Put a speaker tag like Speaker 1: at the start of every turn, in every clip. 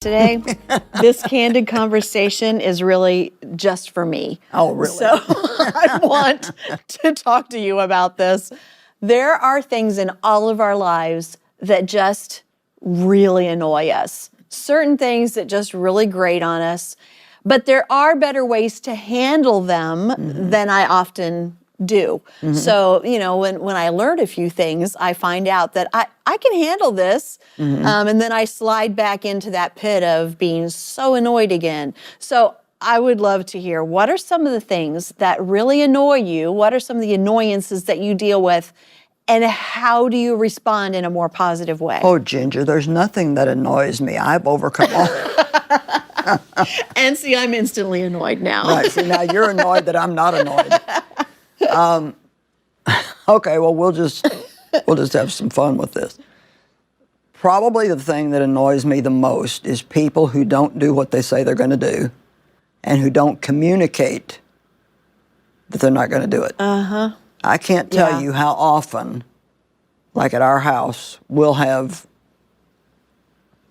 Speaker 1: Today, this candid conversation is really just for me.
Speaker 2: Oh, really?
Speaker 1: So I want to talk to you about this. There are things in all of our lives that just really annoy us. Certain things that just really grate on us. But there are better ways to handle them than I often do. So, when I learn a few things, I find out that I can handle this. And then I slide back into that pit of being so annoyed again. So I would love to hear, what are some of the things that really annoy you? What are some of the annoyances that you deal with? And how do you respond in a more positive way?
Speaker 2: Oh, Ginger, there's nothing that annoys me. I've overcome all.
Speaker 1: And see, I'm instantly annoyed now.
Speaker 2: Right, see, now you're annoyed that I'm not annoyed. Okay, well, we'll just have some fun with this. Probably the thing that annoys me the most is people who don't do what they say they're going to do and who don't communicate that they're not going to do it. I can't tell you how often, like at our house, we'll have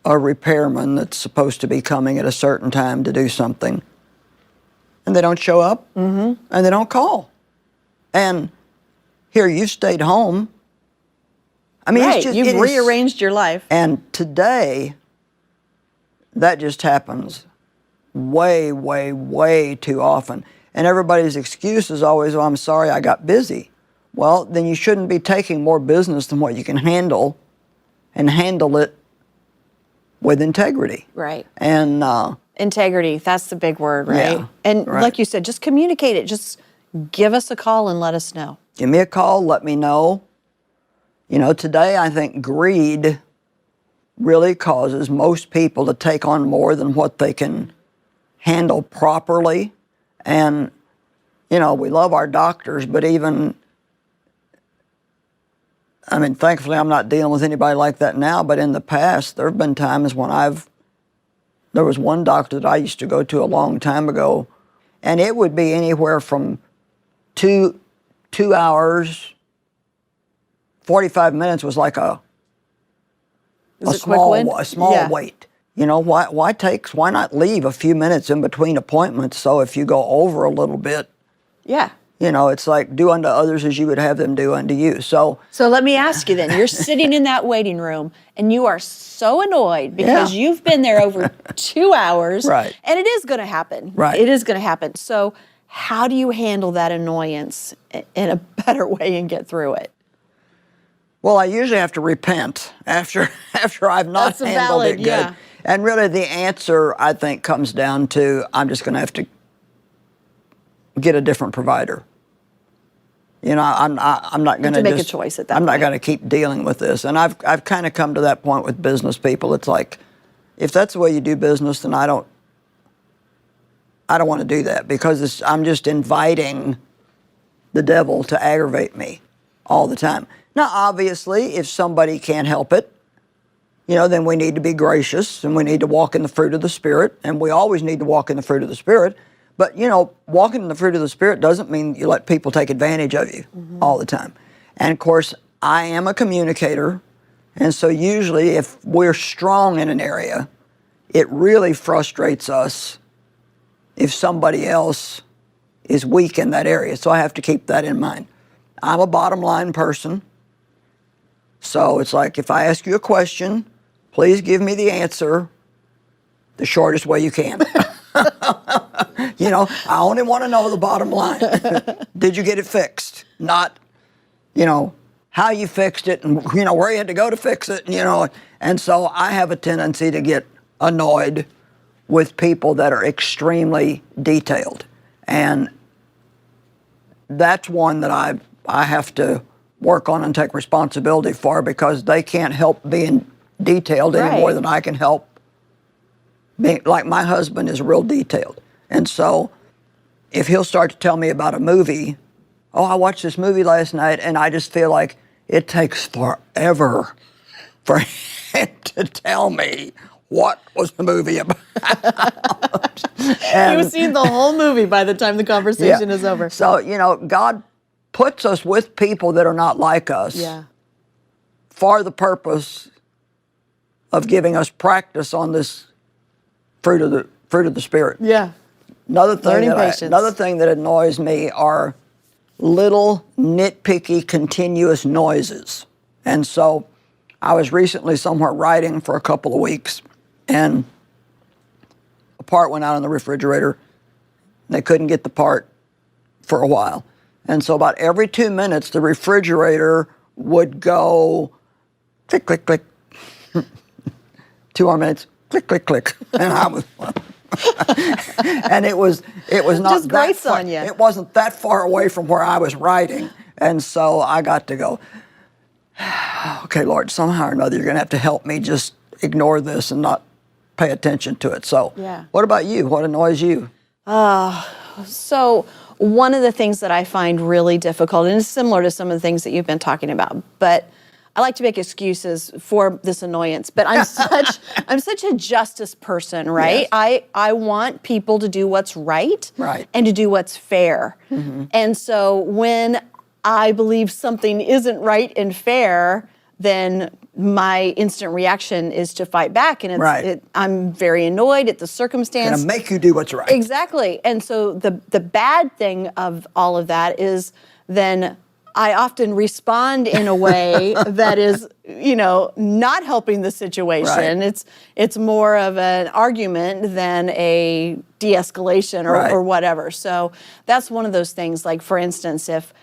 Speaker 2: a repairman that's supposed to be coming at a certain time to do something, and they don't show up, and they don't call. And here, you've stayed home. I mean,
Speaker 1: Right, you've rearranged your life.
Speaker 2: And today, that just happens way, way, way too often. And everybody's excuse is always, "Oh, I'm sorry, I got busy." Well, then you shouldn't be taking more business than what you can handle, and handle it with integrity.
Speaker 1: Right.
Speaker 2: And
Speaker 1: Integrity, that's the big word, right?
Speaker 2: Yeah,
Speaker 1: And
Speaker 2: right.
Speaker 1: like you said, just communicate it. Just give us a call and let us know.
Speaker 2: give me a call, let me know. Today I think greed really causes most people to take on more than what they can handle properly. And, we love our doctors, but thankfully I'm not dealing with anybody like that now, but in the past, there have been times when there was one doctor that I used to go to a long time ago, and it would be anywhere from 2 hours, 45 minutes was like a small wait. Why not leave a few minutes in between appointments, so if you go over a little bit,
Speaker 1: Yeah.
Speaker 2: it's like do unto others as you would have them do unto you. So
Speaker 1: let me ask you then, you're sitting in that waiting room and you are so annoyed because you've been there over 2 hours.
Speaker 2: Right.
Speaker 1: And it is going to happen.
Speaker 2: Right.
Speaker 1: It is going to happen. So how do you handle that annoyance in a better way and get through it?
Speaker 2: Well, I usually have to repent after I've not
Speaker 1: That's
Speaker 2: handled
Speaker 1: valid,
Speaker 2: it good.
Speaker 1: yeah.
Speaker 2: And really the answer, I think, comes down to I'm just going to have to get a different provider. I'm not going to
Speaker 1: make a choice at that
Speaker 2: I'm not
Speaker 1: point.
Speaker 2: going to keep dealing with this. And I've kind of come to that point with business people. It's like, if that's the way you do business, then I don't want to do that, because I'm just inviting the devil to aggravate me all the time. Now, obviously, if somebody can't help it, then we need to be gracious and we need to walk in the fruit of the Spirit, and we always need to walk in the fruit of the Spirit. But, walking in the fruit of the Spirit doesn't mean you let people take advantage of you all the time. And, of course, I am a communicator, and so usually if we're strong in an area, it really frustrates us if somebody else is weak in that area. So I have to keep that in mind. I'm a bottom line person. So it's like, if I ask you a question, please give me the answer the shortest way you can. I only want to know the bottom line. Did you get it fixed? Not, how you fixed it and, where you had to go to fix it. And so I have a tendency to get annoyed with people that are extremely detailed. And that's one that I have to work on and take responsibility for, because they can't help being detailed any more than I can help being, like my husband is real detailed. And so if he'll start to tell me about a movie, "Oh, I watched this movie last night," and I just feel like it takes forever for him to tell me what was the movie about.
Speaker 1: You've seen the whole movie by the time the conversation is over.
Speaker 2: So, God puts us with people that are not like us for the purpose of giving us practice on this fruit of the Spirit.
Speaker 1: Yeah.
Speaker 2: Another
Speaker 1: Patience.
Speaker 2: another thing that annoys me are little nitpicky continuous noises. And so I was recently somewhere writing for a couple of weeks, and a part went out in the refrigerator. They couldn't get the part for a while. And so about every 2 minutes, the refrigerator would go click, click, click. 2 more minutes, click, click, click. And I was, and it was not
Speaker 1: Just
Speaker 2: that
Speaker 1: grates
Speaker 2: far,
Speaker 1: on you.
Speaker 2: it wasn't that far away from where I was writing. And so I got to go, okay, Lord, somehow or another, you're going to have to help me just ignore this and not pay attention to it. So what about you? What annoys you?
Speaker 1: So one of the things that I find really difficult, and it's similar to some of the things that you've been talking about, but I like to make excuses for this annoyance, but I'm such a justice person, right?
Speaker 2: Yes.
Speaker 1: I want people to do what's right,
Speaker 2: Right.
Speaker 1: and to do what's fair. And so when I believe something isn't right and fair, then my instant reaction is to fight back, and I'm very annoyed at the circumstance.
Speaker 2: Gonna make you do what's right.
Speaker 1: Exactly. And so the bad thing of all of that is then I often respond in a way that is, not helping the situation.
Speaker 2: Right.
Speaker 1: It's more of an argument than a de-escalation or whatever. So that's one of those things. Like, for instance, if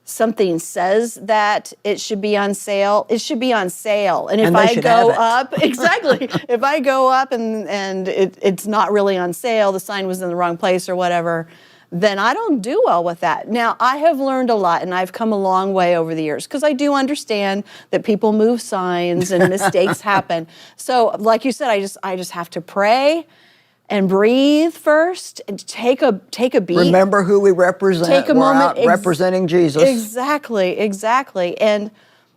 Speaker 1: something says that it should be on sale, it should be on sale. And if I go up, exactly, if I go up and it's not really on sale, the sign was in the wrong place or whatever, then I don't do well with that. Now, I have learned a lot, and I've come a long way over the years, because I do understand that people move signs and mistakes happen. So, like you said, I just have to pray and breathe first and take a beat.
Speaker 2: Remember who we represent.
Speaker 1: Take a moment.
Speaker 2: Out representing Jesus.
Speaker 1: Exactly. And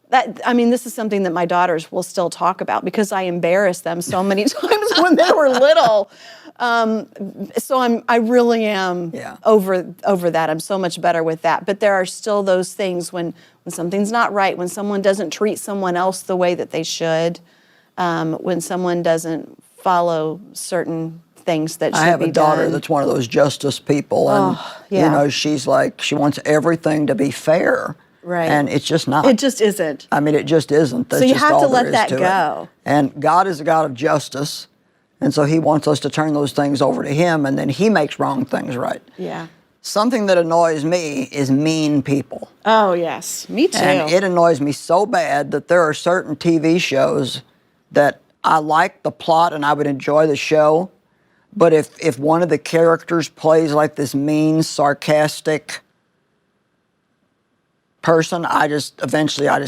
Speaker 1: this is something that my daughters will still talk about, because I embarrassed them so many times when they were little. So I really am over that. I'm so much better with that. But there are still those things when something's not right, when someone doesn't treat someone else the way that they should, when someone doesn't follow certain things that should be done.
Speaker 2: I have a daughter that's one of those justice people, and she's like, she wants everything to be fair.
Speaker 1: Right.
Speaker 2: And it's just not.
Speaker 1: It just isn't.
Speaker 2: I mean, it just isn't. That's
Speaker 1: so you
Speaker 2: just
Speaker 1: have
Speaker 2: all
Speaker 1: to
Speaker 2: there
Speaker 1: let
Speaker 2: is
Speaker 1: that
Speaker 2: to
Speaker 1: go.
Speaker 2: it. And God is a God of justice, and so He wants us to turn those things over to Him, and then He makes wrong things right.
Speaker 1: Yeah.
Speaker 2: Something that annoys me is mean people.
Speaker 1: Oh, yes. Me too.
Speaker 2: And it annoys me so bad that there are certain TV shows that I like the plot and I would enjoy the show, but if one of the characters plays like this mean, sarcastic person, I just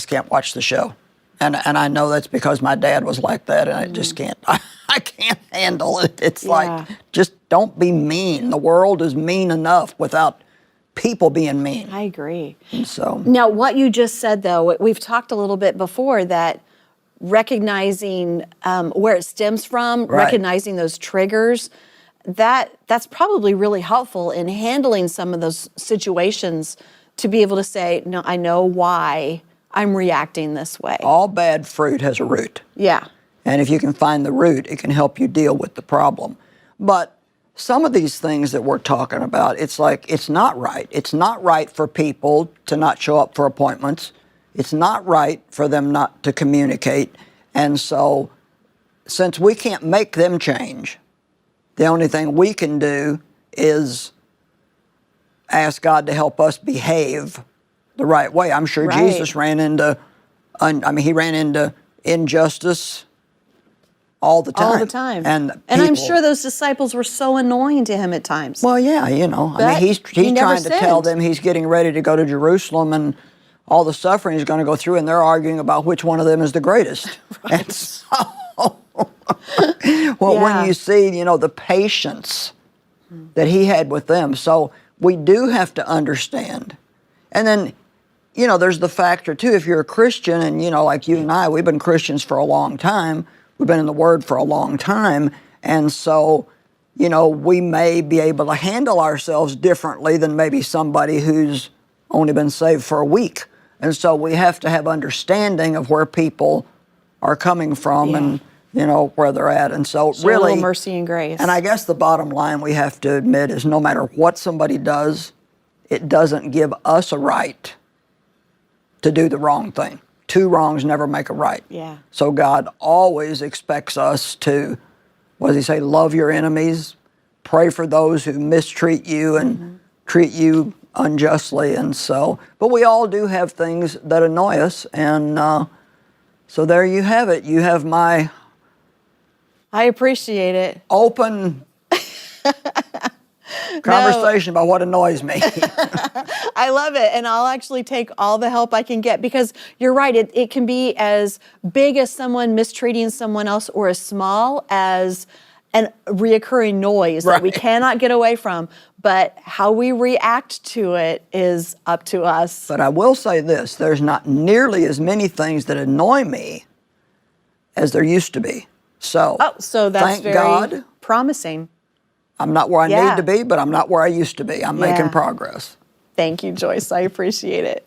Speaker 2: can't watch the show. And I know that's because my dad was like that, and I just can't. I can't handle it. It's like, just don't be mean. The world is mean enough without people being mean.
Speaker 1: I agree.
Speaker 2: And so
Speaker 1: now, what you just said, though, we've talked a little bit before, that recognizing where it stems from, recognizing those triggers, that's probably really helpful in handling some of those situations, to be able to say, no, I know why I'm reacting this way.
Speaker 2: All bad fruit has a root.
Speaker 1: Yeah.
Speaker 2: And if you can find the root, it can help you deal with the problem. But some of these things that we're talking about, it's like, it's not right. It's not right for people to not show up for appointments. It's not right for them not to communicate. And so, since we can't make them change, the only thing we can do is ask God to help us behave the right way. I'm sure Jesus ran into, he ran into injustice all the time.
Speaker 1: All the time.
Speaker 2: And
Speaker 1: I'm sure those disciples were so annoying to him at times.
Speaker 2: Well, yeah, he's trying to tell them he's getting ready to go to Jerusalem, and all the suffering he's going to go through, and they're arguing about which one of them is the greatest. And so, when you see, the patience that he had with them. So we do have to understand. And then, there's the factor, too, if you're a Christian, and, like you and I, we've been Christians for a long time. We've been in the Word for a long time. And so, we may be able to handle ourselves differently than maybe somebody who's only been saved for a week. And so we have to have understanding of where people are coming from and you know, where they're at. And so
Speaker 1: Show a
Speaker 2: really,
Speaker 1: little mercy and grace.
Speaker 2: and I guess the bottom line we have to admit is no matter what somebody does, it doesn't give us a right to do the wrong thing. Two wrongs never make a right.
Speaker 1: Yeah.
Speaker 2: So God always expects us to, what does he say, love your enemies, pray for those who mistreat you and treat you unjustly. And so, but we all do have things that annoy us. And so there you have it. You have my
Speaker 1: I appreciate it.
Speaker 2: open conversation about what annoys me.
Speaker 1: I love it. And I'll actually take all the help I can get, because you're right. It can be as big as someone mistreating someone else, or as small as a reoccurring noise that we
Speaker 2: Right.
Speaker 1: cannot get away from. But how we react to it is up to us.
Speaker 2: But I will say this, there's not nearly as many things that annoy me as there used to be. So,
Speaker 1: So that's
Speaker 2: thank
Speaker 1: very
Speaker 2: God
Speaker 1: promising.
Speaker 2: I'm not where I
Speaker 1: Yeah.
Speaker 2: need to be, but I'm not where I used to be. I'm making progress.
Speaker 1: Thank you, Joyce. I appreciate it.